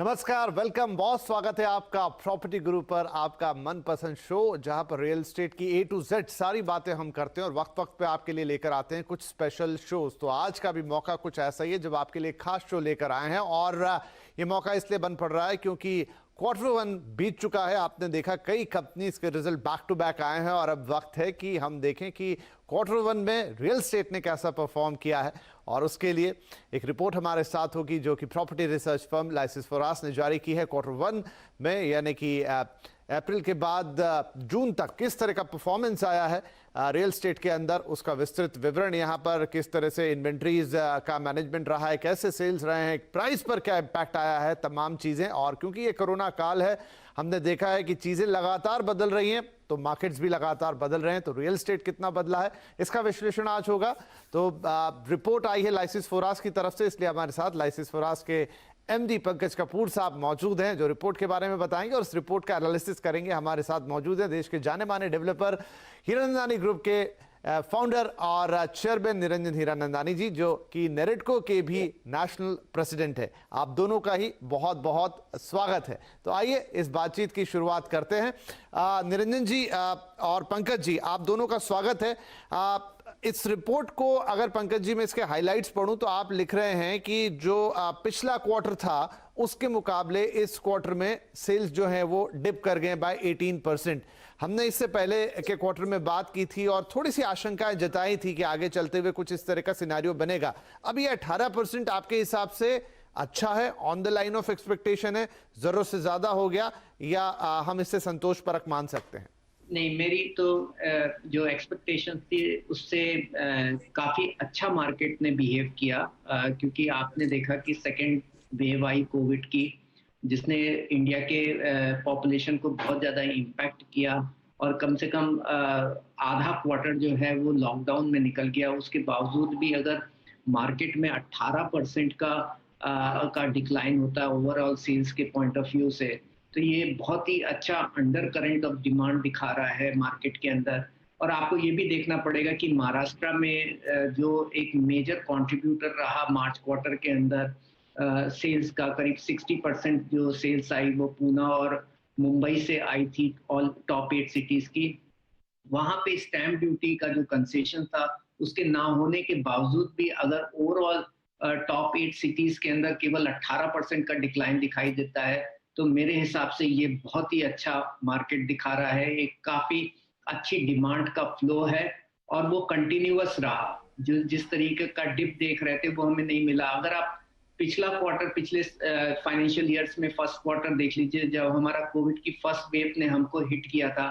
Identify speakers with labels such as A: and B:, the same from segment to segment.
A: नमस्कार, वेलकम, बहुत स्वागत है आपका प्रॉपर्टी गुरु पर, आपका मनपसंद शो जहां पर रियल एस्टेट की A to Z सारी बातें हम करते हैं और वक्त वक्त पे आपके लिए लेकर आते हैं कुछ स्पेशल शोज। तो आज का भी मौका कुछ ऐसा ही है जब आपके लिए खास शो लेकर आए हैं और ये मौका इसलिए बन पड़ रहा है क्योंकि Q1 बीत चुका है। आपने देखा कई कंपनीज के रिजल्ट बैक टू बैक आए हैं और अब वक्त है कि हम देखें कि Q1 में रियल एस्टेट ने कैसा परफॉर्म किया है। और उसके लिए एक रिपोर्ट हमारे साथ होगी जो कि property research firm lysis Foras ने जारी की है। Q1 में यानी कि अप्रैल के बाद जून तक किस तरह का परफॉर्मेंस आया है रियल एस्टेट के अंदर, उसका विस्तृत विवरण यहाँ पर, किस तरह से इन्वेंट्रीज का मैनेजमेंट रहा है, कैसे सेल्स रहे हैं, प्राइस पर क्या इम्पैक्ट आया है, तमाम चीज़ें। और क्योंकि ये कोरोना काल है, हमने देखा है कि चीज़ें लगातार बदल रही हैं, तो मार्केट्स भी लगातार बदल रहे हैं, तो रियल एस्टेट कितना बदला है इसका विश्लेषण आज होगा। तो रिपोर्ट आई है लाइसिस फोरास की तरफ से, इसलिए हमारे साथ लाइसिस फोरास के MD पंकज कपूर साहब मौजूद हैं जो रिपोर्ट के बारे में बताएंगे और इस रिपोर्ट का एनालिसिस करेंगे। हमारे साथ मौजूद है देश के जाने माने डेवलपर हीरानंदानी ग्रुप के फाउंडर और चेयरमैन निरंजन हीरानंदानी जी, जो कि नेरेडको के भी नेशनल प्रेसिडेंट है। आप दोनों का ही बहुत बहुत स्वागत है। तो आइए इस बातचीत की शुरुआत करते हैं। निरंजन जी और पंकज जी, आप दोनों का स्वागत है। इस रिपोर्ट को अगर पंकज जी मैं इसके हाइलाइट्स पढ़ूं तो आप लिख रहे हैं कि जो पिछला क्वार्टर था उसके मुकाबले इस क्वार्टर में सेल्स जो है वो डिप कर गए बाय 18%। हमने इससे पहले के क्वार्टर में बात की थी और थोड़ी सी आशंकाएं जताई थी कि आगे चलते हुए कुछ इस तरह का सिनेरियो बनेगा। अब ये 18% आपके हिसाब से अच्छा है, on the line of expectation है, जरूरत से ज्यादा हो गया, या हम इससे संतोषपरक मान सकते हैं?
B: नहीं, मेरी तो जो एक्सपेक्टेशन थी उससे काफी अच्छा मार्केट ने बिहेव किया, क्योंकि आपने देखा कि सेकेंड वेव आई कोविड की, जिसने इंडिया के पॉपुलेशन को बहुत ज़्यादा इम्पैक्ट किया और कम से कम आधा क्वार्टर जो है वो लॉकडाउन में निकल गया। उसके बावजूद भी अगर मार्केट में 18% का डिक्लाइन होता है ओवरऑल सेल्स के पॉइंट ऑफ व्यू से, तो ये बहुत ही अच्छा अंडर करंट ऑफ डिमांड दिखा रहा है मार्केट के अंदर। और आपको ये भी देखना पड़ेगा कि महाराष्ट्र में जो एक मेजर कंट्रीब्यूटर रहा मार्च क्वार्टर के अंदर सेल्स का, करीब 60% जो सेल्स आई वो पूना और मुंबई से आई थी, ऑल टॉप 8 सिटीज की। वहां पे स्टैम्प ड्यूटी का जो कंसेशन था उसके ना होने के बावजूद भी अगर ओवरऑल टॉप 8 सिटीज के अंदर केवल 18% का डिक्लाइन दिखाई देता है, तो मेरे हिसाब से ये बहुत ही अच्छा मार्केट दिखा रहा है। एक काफी अच्छी डिमांड का फ्लो है और वो कंटिन्यूअस रहा। जो जिस तरीके का डिप देख रहे थे वो हमें नहीं मिला। अगर आप पिछला क्वार्टर, पिछले फाइनेंशियल ईयर्स में फर्स्ट क्वार्टर देख लीजिए, जब हमारा कोविड की फर्स्ट वेव ने हमको हिट किया था,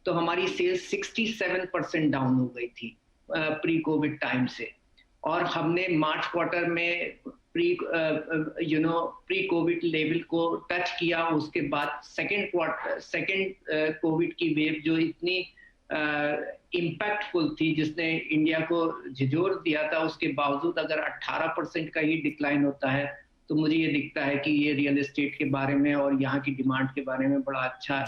B: तो हमारी सेल्स 67% डाउन हो गई थी प्री कोविड टाइम से। और हमने मार्च क्वार्टर में प्री कोविड लेवल को टच किया। उसके बाद सेकेंड कोविड की वेव जो इतनी इम्पैक्टफुल थी, जिसने इंडिया को झिझोर दिया था, उसके बावजूद अगर 18% का ही डिक्लाइन होता है, तो मुझे ये दिखता है कि ये रियल एस्टेट के बारे में और यहाँ की डिमांड के बारे में बड़ा अच्छा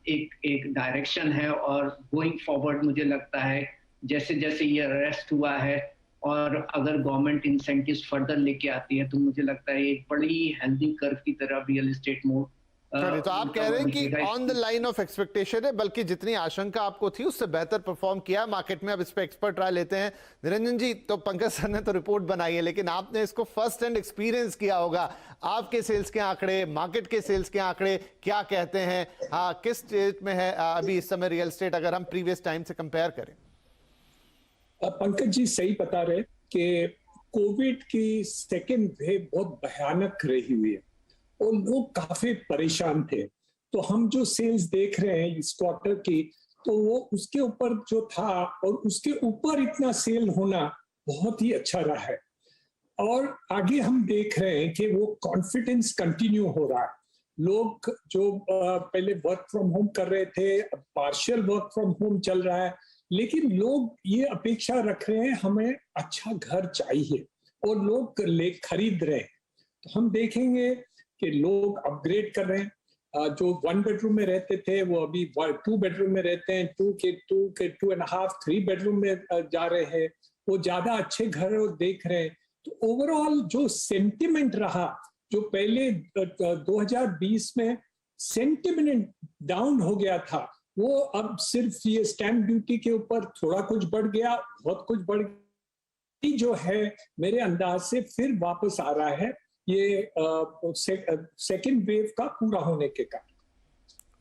B: एक डायरेक्शन है। और गोइंग फॉरवर्ड मुझे लगता है जैसे जैसे ये अरेस्ट हुआ है और अगर गवर्नमेंट इंसेंटिव्स फर्दर लेके आती है, तो मुझे लगता है एक बड़ी हेल्दी कर्व की तरह रियल एस्टेट मोड।
A: तो आप कह रहे हैं कि on the line of expectation है, बल्कि जितनी आशंका आपको थी उससे बेहतर परफॉर्म किया मार्केट में। अब इस पे एक्सपर्ट राय लेते हैं। निरंजन जी, तो पंकज सर ने तो रिपोर्ट बनाई है, लेकिन आपने इसको फर्स्ट हैंड एक्सपीरियंस किया होगा। आपके सेल्स के आंकड़े, मार्केट के सेल्स के आंकड़े क्या कहते हैं? हाँ, किस स्टेज में है अभी इस समय रियल एस्टेट, अगर हम प्रीवियस टाइम से कंपेयर करें?
C: पंकज जी सही बता रहे कि कोविड की सेकेंड वेव बहुत भयानक रही हुई है और लोग काफी परेशान थे। तो हम जो सेल्स देख रहे हैं इस क्वार्टर की, तो वो उसके ऊपर जो था और उसके ऊपर इतना सेल होना बहुत ही अच्छा रहा है। और आगे हम देख रहे हैं कि वो कॉन्फिडेंस कंटिन्यू हो रहा है। लोग जो पहले वर्क फ्रॉम होम कर रहे थे, अब पार्शियल वर्क फ्रॉम होम चल रहा है, लेकिन लोग ये अपेक्षा रख रहे हैं हमें अच्छा घर चाहिए और लोग खरीद रहे हैं। तो हम देखेंगे कि लोग अपग्रेड कर रहे हैं। जो 1 बेडरूम में रहते थे वो अभी 2 बेडरूम में रहते हैं, 2.5, 3 बेडरूम में जा रहे हैं। वो ज्यादा अच्छे घर देख रहे हैं। तो ओवरऑल जो सेंटिमेंट रहा, जो पहले 2020 में सेंटिमेंट डाउन हो गया था, वो अब सिर्फ ये स्टैंप ड्यूटी के ऊपर थोड़ा कुछ बढ़ गया, बहुत कुछ बढ़ गया, जो है मेरे अंदाज से फिर वापस आ रहा है ये सेकेंड वेव का पूरा होने के कारण।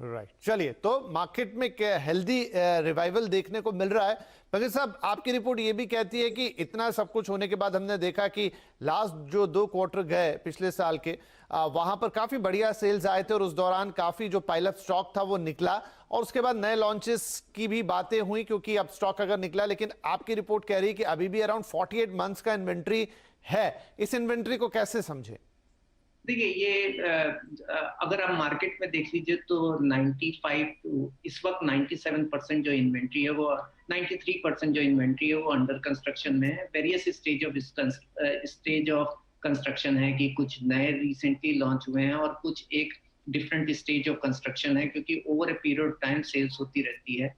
A: राइट, चलिए, तो मार्केट में क्या हेल्दी रिवाइवल देखने को मिल रहा है। पंकज साहब, आपकी रिपोर्ट ये भी कहती है कि इतना सब कुछ होने के बाद हमने देखा कि लास्ट जो 2 क्वार्टर गए पिछले साल के, वहां पर काफी बढ़िया सेल्स आए थे और उस दौरान काफी जो पाइल अप स्टॉक था वो निकला और उसके बाद नए लॉन्चेस की भी बातें हुई क्योंकि अब स्टॉक अगर निकला, लेकिन आपकी रिपोर्ट कह रही है कि अभी भी अराउंड 48 मंथ्स का इन्वेंट्री है। इस इन्वेंट्री को कैसे समझे?
B: देखिए, ये अगर आप मार्केट में देख लीजिए तो 95 इस वक्त 97% जो इन्वेंट्री है वो 93% जो इन्वेंट्री है वो अंडर कंस्ट्रक्शन में है। वेरियस स्टेज ऑफ कंस्ट्रक्शन है कि कुछ नए रिसेंटली लॉन्च हुए हैं और कुछ एक डिफरेंट स्टेज ऑफ कंस्ट्रक्शन है, क्योंकि over a period of time sales होती रहती है।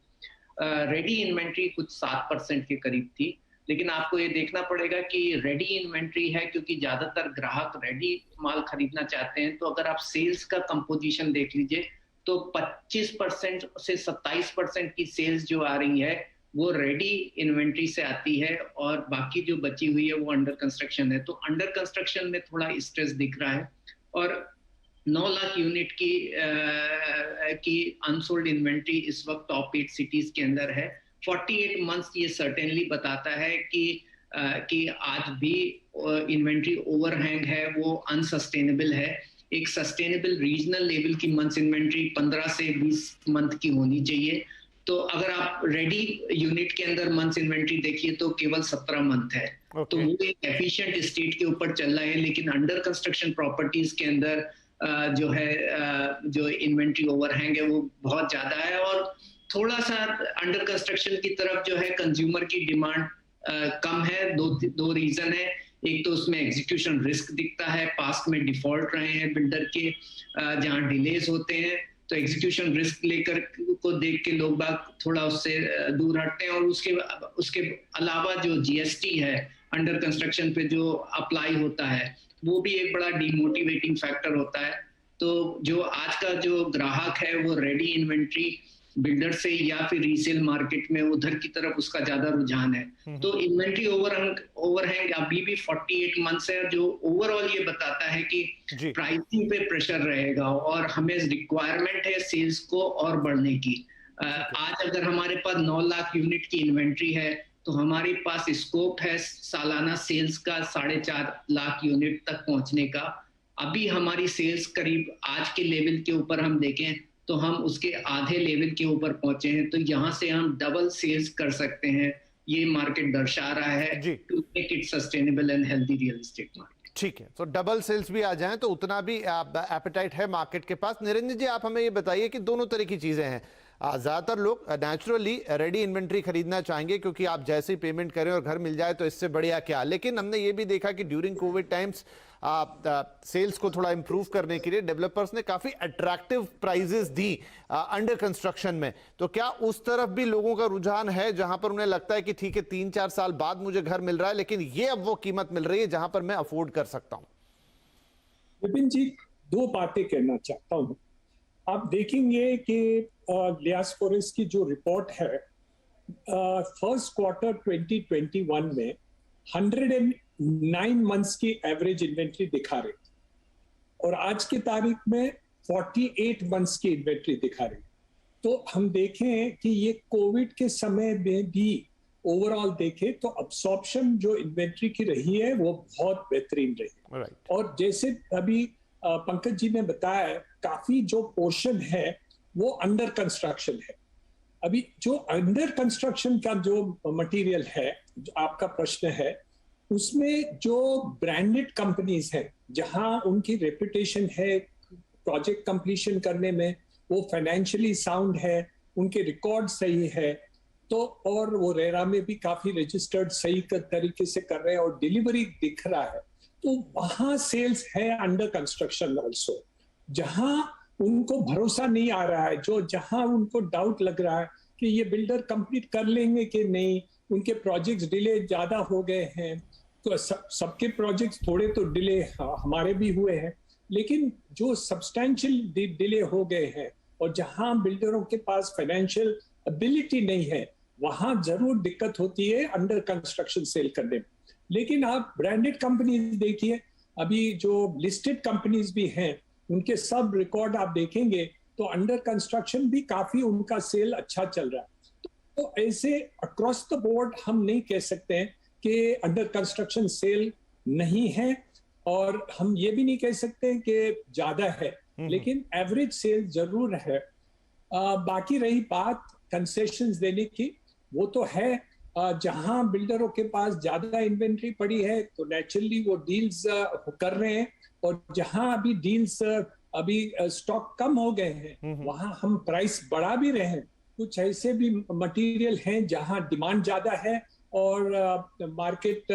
B: रेडी इन्वेंट्री कुछ 7% के करीब थी, लेकिन आपको ये देखना पड़ेगा कि रेडी इन्वेंट्री है क्योंकि ज्यादातर ग्राहक रेडी माल खरीदना चाहते हैं। तो अगर आप सेल्स का कंपोजिशन देख लीजिए तो 25% से 27% की सेल्स जो आ रही है वो रेडी इन्वेंट्री से आती है और बाकी जो बची हुई है वो अंडर कंस्ट्रक्शन है। तो अंडर कंस्ट्रक्शन में थोड़ा स्ट्रेस दिख रहा है और 9 लाख यूनिट की अनसोल्ड इन्वेंट्री इस वक्त टॉप 8 सिटीज के अंदर है। 48 मंथ्स ये सर्टेनली बताता है कि आज भी इन्वेंट्री ओवरहैंग है, वो अनसस्टेनेबल है। एक सस्टेनेबल रीजनल लेवल की मंथ्स इन्वेंट्री 15 से 20 मंथ की होनी चाहिए। तो अगर आप रेडी यूनिट के अंदर मंथ्स इन्वेंट्री देखिए तो केवल 17 मंथ है। तो वो एक एफिशिएंट स्टेट के ऊपर चल रहा है, लेकिन अंडर कंस्ट्रक्शन प्रॉपर्टीज के अंदर जो है जो इन्वेंट्री ओवरहैंग है वो बहुत ज्यादा है और थोड़ा सा अंडर कंस्ट्रक्शन की तरफ जो है कंज्यूमर की डिमांड कम है। दो रीजन है। एक तो उसमें एग्जीक्यूशन रिस्क दिखता है, पास्ट में डिफॉल्ट रहे हैं बिल्डर के, जहां डिलेज होते हैं तो एग्जीक्यूशन रिस्क लेकर को देख के लोग बाग थोड़ा उससे दूर हटते हैं। और उसके अलावा जो जीएसटी है अंडर कंस्ट्रक्शन पे जो अप्लाई होता है वो भी एक बड़ा डिमोटिवेटिंग फैक्टर होता है। तो जो आज का जो ग्राहक है वो रेडी इन्वेंट्री बिल्डर से या फिर रीसेल मार्केट में उधर की तरफ उसका ज्यादा रुझान है। तो इन्वेंट्री ओवरहैंग अभी भी 48 मंथ्स है, जो ओवरऑल ये बताता है कि प्राइसिंग पे प्रेशर रहेगा और हमें रिक्वायरमेंट है सेल्स को और बढ़ने की। आज अगर हमारे पास 9 लाख यूनिट की इन्वेंट्री है तो हमारे पास स्कोप है सालाना सेल्स का 4.5 लाख यूनिट तक पहुंचने का। अभी हमारी सेल्स करीब आज के लेवल के ऊपर हम देखें तो हम उसके आधे लेवल के ऊपर पहुंचे हैं। तो यहाँ से हम डबल सेल्स कर सकते हैं, ये मार्केट दर्शा रहा है, to make it sustainable and healthy real estate market.
A: ठीक है, तो डबल सेल्स भी आ जाएं तो उतना भी एपेटाइट है मार्केट के पास। निरंजन जी, आप हमें ये बताइए कि दोनों तरह की चीजें हैं। ज्यादातर लोग नेचुरली रेडी इन्वेंट्री खरीदना चाहेंगे क्योंकि आप जैसे ही पेमेंट करें और घर मिल जाए तो इससे बढ़िया क्या। लेकिन हमने ये भी देखा कि ड्यूरिंग कोविड टाइम्स सेल्स को थोड़ा इंप्रूव करने के लिए डेवलपर्स ने काफी attractive prices the under construction में। तो क्या उस तरफ भी लोगों का रुझान है जहां पर उन्हें लगता है कि ठीक है 3-4 साल बाद मुझे घर मिल रहा है लेकिन ये अब वो कीमत मिल रही है जहां पर मैं अफोर्ड कर सकता हूं?
C: विपिन जी, 2 बातें कहना चाहता हूं। आप देखेंगे कि लियास फोरेस की जो रिपोर्ट है फर्स्ट क्वार्टर 2021 में 109 मंथ्स की एवरेज इन्वेंट्री दिखा रही और आज की तारीख में 48 मंथ्स की इन्वेंट्री दिखा रही। तो हम देखें कि ये कोविड के समय में भी ओवरऑल देखें तो अब्सॉर्प्शन जो इन्वेंट्री की रही है वो बहुत बेहतरीन रही। और जैसे अभी पंकज जी ने बताया, काफी जो पोर्शन है वो अंडर कंस्ट्रक्शन है। अभी जो अंडर कंस्ट्रक्शन का जो मटेरियल है, जो आपका प्रश्न है, उसमें जो ब्रांडेड कंपनीज हैं जहां उनकी रेपुटेशन है प्रोजेक्ट कंप्लीशन करने में, वो फाइनेंशियली साउंड है, उनके रिकॉर्ड सही है, तो और वो रेरा में भी काफी रजिस्टर्ड सही तरीके से कर रहे हैं और डिलीवरी दिख रहा है, तो वहां सेल्स है अंडर कंस्ट्रक्शन ऑल्सो। जहां उनको भरोसा नहीं आ रहा है, जो जहां उनको डाउट लग रहा है कि ये बिल्डर कंप्लीट कर लेंगे कि नहीं, उनके प्रोजेक्ट्स डिले ज्यादा हो गए हैं, तो सबके प्रोजेक्ट्स थोड़े तो डिले हमारे भी हुए हैं, लेकिन जो सब्सटैंशियल डिले हो गए हैं और जहां बिल्डरों के पास फाइनेंशियल एबिलिटी नहीं है, वहां जरूर दिक्कत होती है अंडर कंस्ट्रक्शन सेल करने में। लेकिन आप ब्रांडेड कंपनीज देखिए, अभी जो लिस्टेड कंपनीज भी हैं, उनके सब रिकॉर्ड आप देखेंगे तो अंडर कंस्ट्रक्शन भी काफी उनका सेल अच्छा चल रहा है। तो ऐसे अक्रॉस द बोर्ड हम नहीं कह सकते हैं कि अंडर कंस्ट्रक्शन सेल नहीं है, और हम ये भी नहीं कह सकते कि ज्यादा है, लेकिन एवरेज सेल जरूर है। बाकी रही बात कंसेशंस देने की, वो तो है। जहां बिल्डरों के पास ज्यादा इन्वेंट्री पड़ी है तो नेचुरली वो डील्स कर रहे हैं, और जहां अभी डील्स अभी स्टॉक कम हो गए हैं वहां हम प्राइस बढ़ा भी रहे हैं। कुछ ऐसे भी मटेरियल हैं जहां डिमांड ज्यादा है और मार्केट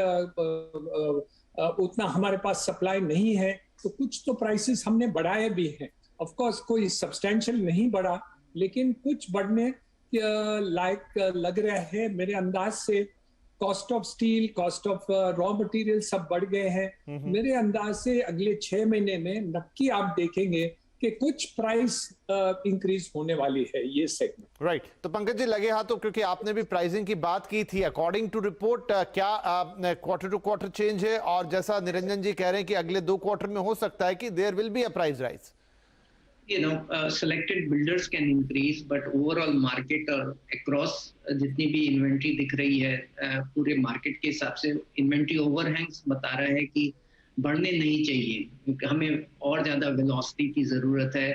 C: उतना हमारे पास सप्लाई नहीं है, तो कुछ तो प्राइसेस हमने बढ़ाए भी हैं। ऑफ कोर्स कोई सब्सटैंशियल नहीं बढ़ा, लेकिन कुछ बढ़ने लायक लग रहा है मेरे अंदाज से। Cost of steel, cost of raw material सब बढ़ गए हैं। मेरे अंदाज से अगले 6 महीने में नक्की आप देखेंगे कि कुछ प्राइस इंक्रीज होने वाली है ये सेगमेंट।
A: राइट। तो पंकज जी, लगे हाथों, क्योंकि आपने भी प्राइसिंग की बात की थी, अकॉर्डिंग टू रिपोर्ट क्या क्वार्टर टू क्वार्टर चेंज है, और जैसा निरंजन जी कह रहे हैं कि अगले 2 क्वार्टर में हो सकता है कि there will be a price rise?
B: Selected builders can increase, but overall market और across जितनी भी इन्वेंट्री दिख रही है पूरे मार्केट के हिसाब से इन्वेंट्री ओवरहैंग्स बता रहा है कि बढ़ने नहीं चाहिए, क्योंकि हमें और ज्यादा वेलोसिटी की जरूरत है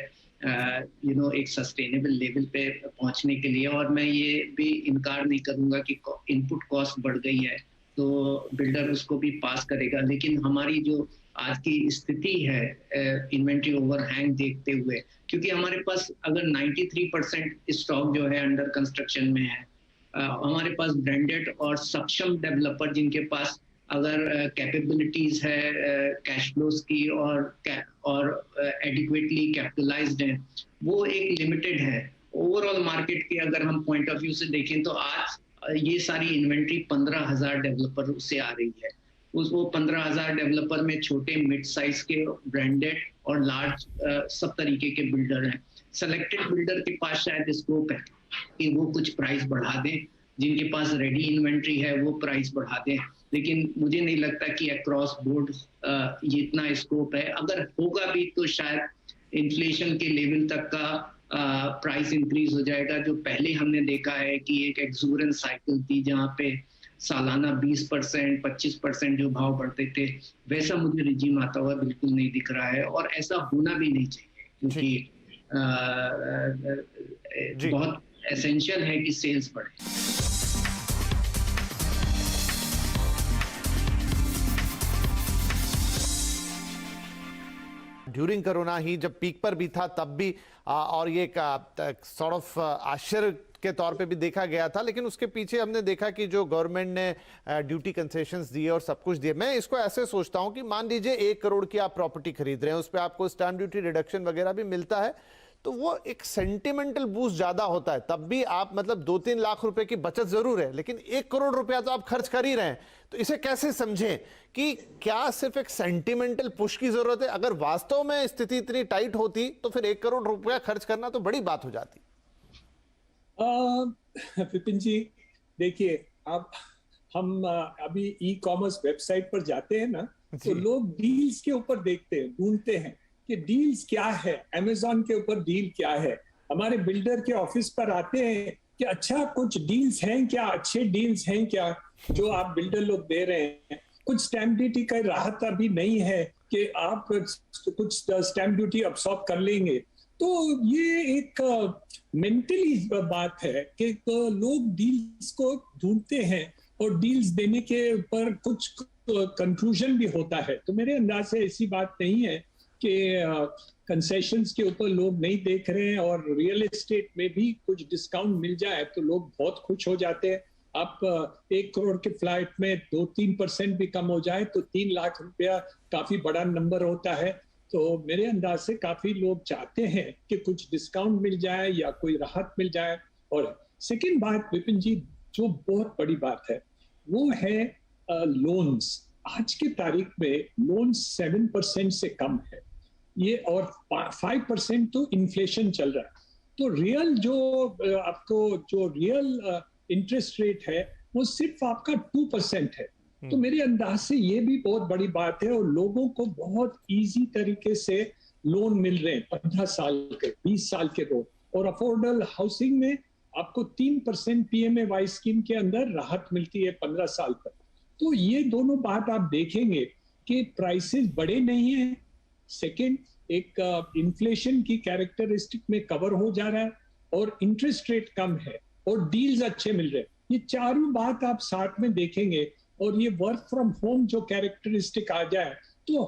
B: एक सस्टेनेबल लेवल पे पहुंचने के लिए। और मैं ये भी इनकार नहीं करूंगा कि इनपुट कॉस्ट बढ़ गई है तो बिल्डर उसको भी पास करेगा, लेकिन हमारी जो आज की स्थिति है इन्वेंट्री ओवरहैंग देखते हुए, क्योंकि हमारे पास अगर 93% स्टॉक जो है अंडर कंस्ट्रक्शन में है, हमारे पास ब्रांडेड और सक्षम डेवलपर जिनके पास अगर कैपेबिलिटीज है कैश फ्लोज की और एडिक्वेटली कैपिटलाइज्ड है, वो एक लिमिटेड है। ओवरऑल मार्केट के अगर हम पॉइंट ऑफ व्यू से देखें तो आज ये सारी इन्वेंट्री 15,000 डेवलपर से आ रही है। वो 15,000 डेवलपर में छोटे मिड साइज के ब्रांडेड और लार्ज सब तरीके के बिल्डर हैं। सेलेक्टेड बिल्डर के पास शायद स्कोप है कि वो कुछ प्राइस बढ़ा दें, जिनके पास रेडी इन्वेंट्री है वो प्राइस बढ़ा दें, लेकिन मुझे नहीं लगता कि अक्रॉस बोर्ड ये इतना स्कोप है। अगर होगा भी तो शायद इन्फ्लेशन के लेवल तक का प्राइस इंक्रीज हो जाएगा, जो पहले हमने देखा है कि एक एक्सूरेंस साइकिल थी जहाँ पे सालाना 20%, 25% जो भाव बढ़ते थे, वैसा मुझे रिजीम आता हुआ बिल्कुल नहीं दिख रहा है, और ऐसा होना भी नहीं चाहिए, क्योंकि बहुत एसेंशियल है कि सेल्स बढ़े।
A: ड्यूरिंग कोरोना ही जब पीक पर भी था तब भी और ये सॉर्ट ऑफ आश्चर्य के तौर पे भी देखा गया था, लेकिन उसके पीछे हमने देखा कि जो गवर्नमेंट ने ड्यूटी कंसेशंस दिए और सब कुछ दिए। मैं इसको ऐसे सोचता हूं कि मान लीजिए 1 करोड़ की आप प्रॉपर्टी खरीद रहे हैं, उस पर आपको स्टैंप ड्यूटी रिडक्शन वगैरह भी मिलता है, तो वो एक सेंटिमेंटल बूस्ट ज्यादा होता है। तब भी आप मतलब 2-3 लाख रुपए की बचत जरूर है, लेकिन 1 करोड़ रुपया तो आप खर्च कर ही रहे हैं। तो इसे कैसे समझें कि क्या सिर्फ एक सेंटिमेंटल पुश की जरूरत है? अगर वास्तव में स्थिति इतनी टाइट होती तो फिर 1 करोड़ रुपया खर्च करना तो बड़ी बात हो जाती।
C: विपिन जी, देखिए, अब हम अभी ई-कॉमर्स वेबसाइट पर जाते हैं ना, तो लोग डील्स के ऊपर देखते हैं, ढूंढते हैं कि डील्स क्या है, अमेज़न के ऊपर डील क्या है। हमारे बिल्डर के ऑफिस पर आते हैं कि अच्छा कुछ डील्स हैं क्या, अच्छे डील्स हैं क्या जो आप बिल्डर लोग दे रहे हैं। कुछ स्टैंप ड्यूटी का राहत अभी नहीं है कि आप कुछ स्टैंप ड्यूटी अब्सॉर्ब कर लेंगे। तो ये एक मेंटली बात है कि लोग डील्स को ढूंढते हैं और डील्स देने के ऊपर कुछ कंक्लूजन भी होता है। तो मेरे अंदाज से ऐसी बात नहीं है कि कंसेशंस के ऊपर लोग नहीं देख रहे हैं, और रियल एस्टेट में भी कुछ डिस्काउंट मिल जाए तो लोग बहुत खुश हो जाते हैं। आप 1 करोड़ के फ्लैट में 2-3% भी कम हो जाए तो 3 लाख रुपया काफी बड़ा नंबर होता है। तो मेरे अंदाज से काफी लोग चाहते हैं कि कुछ डिस्काउंट मिल जाए या कोई राहत मिल जाए। और सेकंड बात विपिन जी, जो बहुत बड़ी बात है वो है लोन्स। आज की तारीख में लोन 7% से कम है। ये और 5% तो इन्फ्लेशन चल रहा है। तो रियल जो आपको जो रियल इंटरेस्ट रेट है वो सिर्फ आपका 2% है। तो मेरे अंदाज से ये भी बहुत बड़ी बात है, और लोगों को बहुत इजी तरीके से लोन मिल रहे हैं, 15 साल के, 20 साल के लोन। और अफोर्डेबल हाउसिंग में आपको 3% PMAY स्कीम के अंदर राहत मिलती है 15 साल तक। तो ये दोनों बात आप देखेंगे कि प्राइसेस बड़े नहीं है, सेकंड एक इन्फ्लेशन की कैरेक्टरिस्टिक में कवर हो जा रहा है, और इंटरेस्ट रेट कम है, और डील्स अच्छे मिल रहे हैं। ये चारों बात आप साथ में देखेंगे, और ये वर्क फ्रॉम होम जो कैरेक्टरिस्टिक आ जाए, तो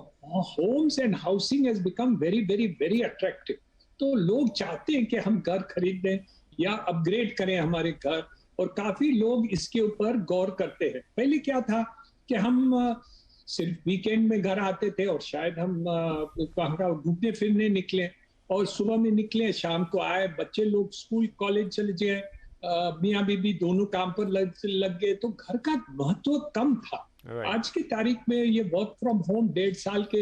C: homes and housing has become very very very attractive. तो लोग चाहते हैं कि हम घर खरीदें या अपग्रेड करें हमारे घर, और काफी लोग इसके ऊपर गौर करते हैं। पहले क्या था कि हम सिर्फ वीकेंड में घर आते थे, और शायद हम घूमने फिरने निकले, और सुबह में निकले, शाम को आए, बच्चे लोग स्कूल कॉलेज चले जाए, मियाँ बीबी दोनों काम पर लग गए, तो घर का महत्व कम था। आज की तारीख में ये वर्क फ्रॉम होम 1.5 साल के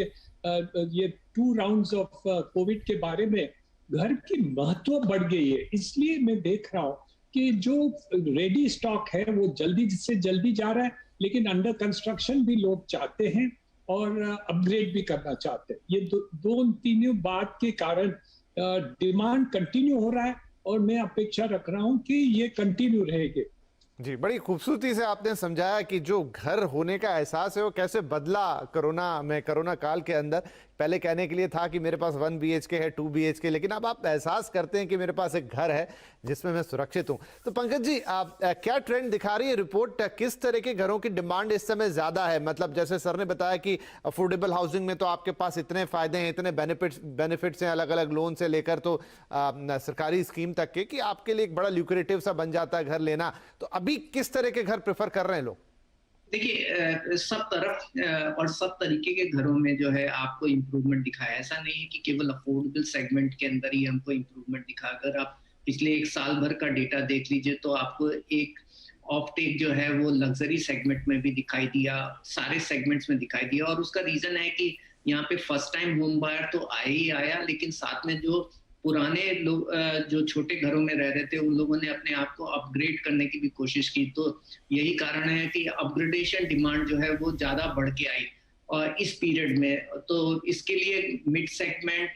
C: ये 2 राउंड्स ऑफ कोविड के बारे में घर की महत्व बढ़ गई है। इसलिए मैं देख रहा हूँ कि जो रेडी स्टॉक है वो जल्दी से जल्दी जा रहा है, लेकिन अंडर कंस्ट्रक्शन भी लोग चाहते हैं, और अपग्रेड भी करना चाहते हैं। ये दो तीनों बात के कारण डिमांड कंटिन्यू हो रहा है, और मैं अपेक्षा रख रहा हूं कि ये कंटिन्यू रहेगी।
A: जी, बड़ी खूबसूरती से आपने समझाया कि जो घर होने का एहसास है वो कैसे बदला कोरोना काल के अंदर। पहले कहने के लिए था कि मेरे पास 1 BHK है, 2 BHK, लेकिन अब आप एहसास करते हैं कि मेरे पास एक घर है जिसमें मैं सुरक्षित हूं। तो पंकज जी, आप क्या ट्रेंड दिखा रही है रिपोर्ट? किस तरह के घरों की डिमांड इस समय ज्यादा है? मतलब जैसे सर ने बताया कि अफोर्डेबल हाउसिंग में तो आपके पास इतने फायदे हैं, इतने बेनिफिट्स हैं, अलग अलग लोन से लेकर तो सरकारी स्कीम तक के, कि आपके लिए एक बड़ा ल्यूक्रेटिव सा बन जाता है घर लेना। तो अभी किस तरह के घर प्रेफर कर रहे हैं लोग?
B: देखिए, सब तरफ और सब तरीके के घरों में जो है आपको इम्प्रूवमेंट दिखा है। ऐसा नहीं है कि केवल अफोर्डेबल सेगमेंट के अंदर ही हमको इम्प्रूवमेंट दिखा। अगर आप पिछले 1 साल भर का डेटा देख लीजिए तो आपको एक ऑफ टेक जो है वो लग्जरी सेगमेंट में भी दिखाई दिया, सारे सेगमेंट्स में दिखाई दिया। और उसका रीजन है कि यहाँ पे फर्स्ट टाइम होम बायर तो आया ही आया, लेकिन साथ में जो पुराने लोग जो छोटे घरों में रह रहे थे उन लोगों ने अपने आप को अपग्रेड करने की भी कोशिश की। तो यही कारण है कि अपग्रेडेशन डिमांड जो है वो ज्यादा बढ़ के आई और इस पीरियड में। तो इसके लिए मिड सेगमेंट,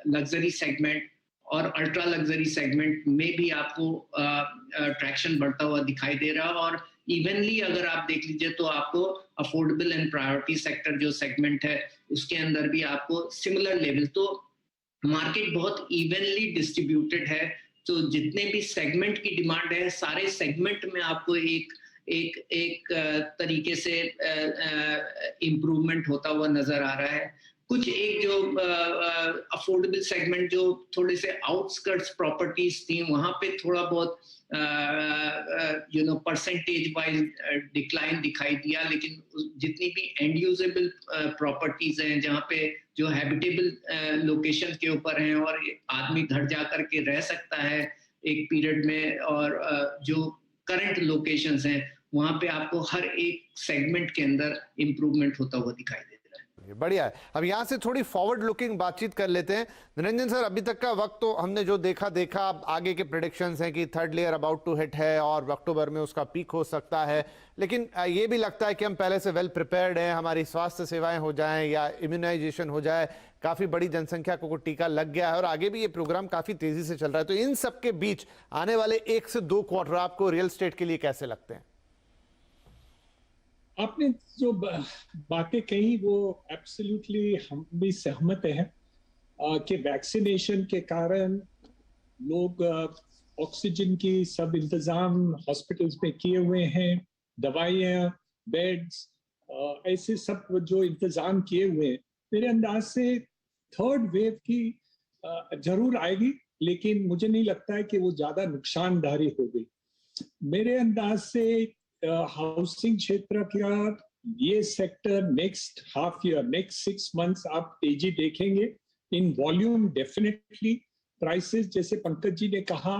B: लग्जरी सेगमेंट और अल्ट्रा लग्जरी सेगमेंट में भी आपको ट्रैक्शन बढ़ता हुआ दिखाई दे रहा है। और इवनली अगर आप देख लीजिए तो आपको अफोर्डेबल एंड प्रायोरिटी सेक्टर जो सेगमेंट है उसके अंदर भी आपको सिमिलर लेवल, तो मार्केट बहुत इवनली डिस्ट्रीब्यूटेड है। तो जितने भी सेगमेंट की डिमांड है सारे सेगमेंट में आपको एक तरीके से इम्प्रूवमेंट होता हुआ नजर आ रहा है। कुछ एक जो अफोर्डेबल सेगमेंट जो थोड़े से आउटस्कर्ट्स प्रॉपर्टीज थी वहां पे थोड़ा बहुत परसेंटेज वाइज डिक्लाइन दिखाई दिया, लेकिन जितनी भी एंड यूजेबल प्रॉपर्टीज हैं जहाँ पे जो हैबिटेबल लोकेशन के ऊपर हैं और आदमी घर जा करके रह सकता है एक पीरियड में, और जो करंट लोकेशंस हैं वहां पे आपको हर एक सेगमेंट के अंदर इम्प्रूवमेंट होता हुआ दिखाई दे।
A: बढ़िया है। अब यहां से थोड़ी फॉरवर्ड लुकिंग बातचीत कर लेते हैं। निरंजन सर, अभी तक का वक्त तो हमने जो देखा, आगे के प्रेडिक्शंस हैं कि third layer about to hit है और अक्टूबर में उसका पीक हो सकता है, लेकिन ये भी लगता है कि हम पहले से वेल प्रिपेयर्ड हैं, हमारी स्वास्थ्य सेवाएं हो जाएं या इम्यूनाइजेशन हो जाए, काफी बड़ी जनसंख्या को टीका लग गया है और आगे भी ये प्रोग्राम काफी तेजी से चल रहा है। तो इन सब के बीच आने वाले 1 से 2 क्वार्टर आपको रियल एस्टेट के लिए कैसे लगते हैं?
C: आपने जो बातें कही वो एब्सोल्युटली हम भी सहमत हैं कि वैक्सीनेशन के कारण लोग ऑक्सीजन की सब इंतजाम हॉस्पिटल्स में किए हुए हैं, दवाइयाँ, बेड्स, ऐसे सब जो इंतजाम किए हुए हैं। मेरे अंदाज से थर्ड वेव की जरूर आएगी, लेकिन मुझे नहीं लगता है कि वो ज्यादा नुकसानदारी होगी। मेरे अंदाज से हाउसिंग क्षेत्र का ये sector next half year, next 6 months आप तेजी देखेंगे इन वॉल्यूम। डेफिनेटली प्राइसेस जैसे पंकज जी ने कहा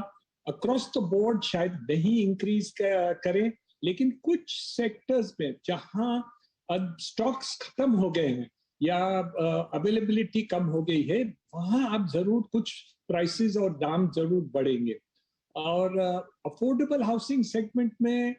C: अक्रॉस द बोर्ड शायद नहीं इंक्रीज करें, लेकिन कुछ सेक्टर्स में जहां स्टॉक्स खत्म हो गए हैं या अवेलेबिलिटी कम हो गई है, वहां आप जरूर कुछ प्राइसेस और दाम जरूर बढ़ेंगे। और अफोर्डेबल हाउसिंग सेगमेंट में,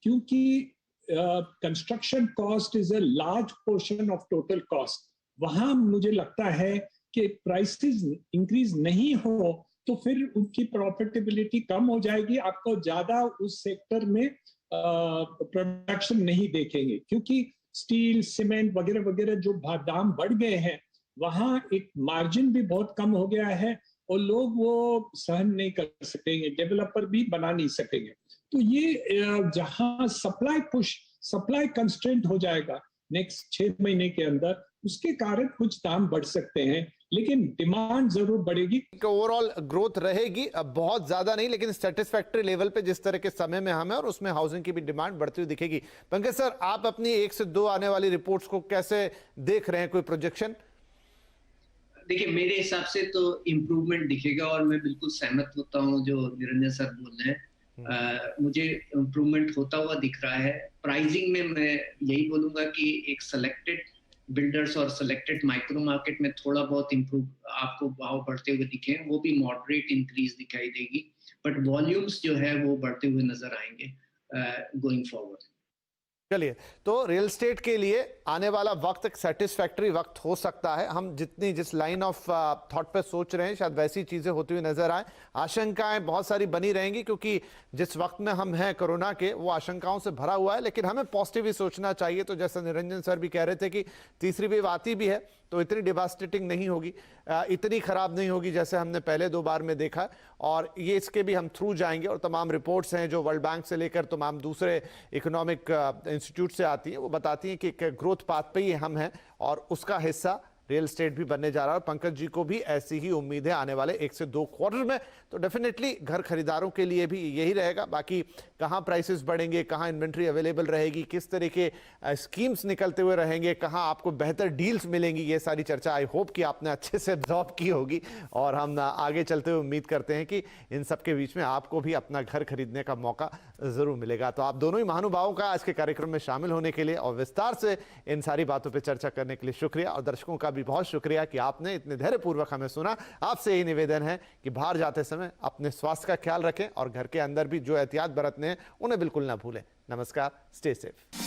C: क्योंकि construction cost is a large portion of total cost, वहां मुझे लगता है कि प्राइसेस इंक्रीज नहीं हो तो फिर उनकी प्रॉफिटेबिलिटी कम हो जाएगी, आपको ज्यादा उस सेक्टर में प्रोडक्शन नहीं देखेंगे, क्योंकि स्टील, सीमेंट वगैरह वगैरह जो दाम बढ़ गए हैं, वहां एक मार्जिन भी बहुत कम हो गया है और लोग वो सहन नहीं कर सकेंगे, डेवलपर भी बना नहीं सकेंगे। तो ये जहां सप्लाई कंस्ट्रेंट हो जाएगा नेक्स्ट 6 महीने के अंदर, उसके कारण कुछ दाम बढ़ सकते हैं, लेकिन डिमांड जरूर बढ़ेगी।
A: ओवरऑल ग्रोथ रहेगी, अब बहुत ज्यादा नहीं, लेकिन सेटिस्फैक्टरी लेवल पे जिस तरह के समय में हम है, और उसमें हाउसिंग की भी डिमांड बढ़ती हुई दिखेगी। पंकज सर, आप अपनी 1 से 2 आने वाली रिपोर्ट्स को कैसे देख रहे हैं, कोई प्रोजेक्शन?
B: देखिए, मेरे हिसाब से तो इम्प्रूवमेंट दिखेगा और मैं बिल्कुल सहमत होता हूँ जो निरंजन सर बोल रहे हैं। मुझे इम्प्रूवमेंट होता हुआ दिख रहा है। प्राइसिंग में मैं यही बोलूंगा कि एक सेलेक्टेड बिल्डर्स और सेलेक्टेड माइक्रो मार्केट में थोड़ा बहुत इम्प्रूव आपको भाव बढ़ते हुए दिखे, वो भी मॉडरेट इंक्रीज दिखाई देगी, बट वॉल्यूम्स जो है वो बढ़ते हुए नजर आएंगे गोइंग फॉरवर्ड।
A: चलिए, तो रियल एस्टेट के लिए आने वाला वक्त एक सेटिस्फैक्टरी वक्त हो सकता है। हम जिस लाइन ऑफ थॉट पे सोच रहे हैं, शायद वैसी चीजें होती हुई नजर आए। आशंकाएं बहुत सारी बनी रहेंगी, क्योंकि जिस वक्त में हम हैं कोरोना के, वो आशंकाओं से भरा हुआ है, लेकिन हमें पॉजिटिव ही सोचना चाहिए। तो जैसा निरंजन सर भी कह रहे थे कि तीसरी वेव आती भी है तो इतनी डिवास्टेटिंग नहीं होगी, इतनी खराब नहीं होगी जैसे हमने पहले 2 बार में देखा, और ये इसके भी हम थ्रू जाएंगे। और तमाम रिपोर्ट्स हैं जो वर्ल्ड बैंक से लेकर तमाम दूसरे इकोनॉमिक इंस्टीट्यूट से आती हैं, वो बताती हैं कि ग्रोथ पाथ पे ही हम हैं, और उसका हिस्सा रियल एस्टेट भी बनने जा रहा है। और पंकज जी को भी ऐसी ही उम्मीद है आने वाले 1 से 2 क्वार्टर में। तो डेफिनेटली घर खरीदारों के लिए भी यही रहेगा। बाकी कहाँ प्राइसेस बढ़ेंगे, कहाँ इन्वेंट्री अवेलेबल रहेगी, किस तरह के स्कीम्स निकलते हुए रहेंगे, कहाँ आपको बेहतर डील्स मिलेंगी, ये सारी चर्चा आई होप कि आपने अच्छे से एब्जॉर्ब की होगी। और हम आगे चलते हुए उम्मीद करते हैं कि इन सब के बीच में आपको भी अपना घर खरीदने का मौका जरूर मिलेगा। तो आप दोनों ही महानुभावों का आज के कार्यक्रम में शामिल होने के लिए और विस्तार से इन सारी बातों पर चर्चा करने के लिए शुक्रिया, और दर्शकों का भी बहुत शुक्रिया कि आपने इतने धैर्यपूर्वक हमें सुना। आपसे यही निवेदन है कि बाहर जाते समय अपने स्वास्थ्य का ख्याल रखें, और घर के अंदर भी जो एहतियात बरतने हैं उन्हें बिल्कुल ना भूलें। नमस्कार, स्टे सेफ।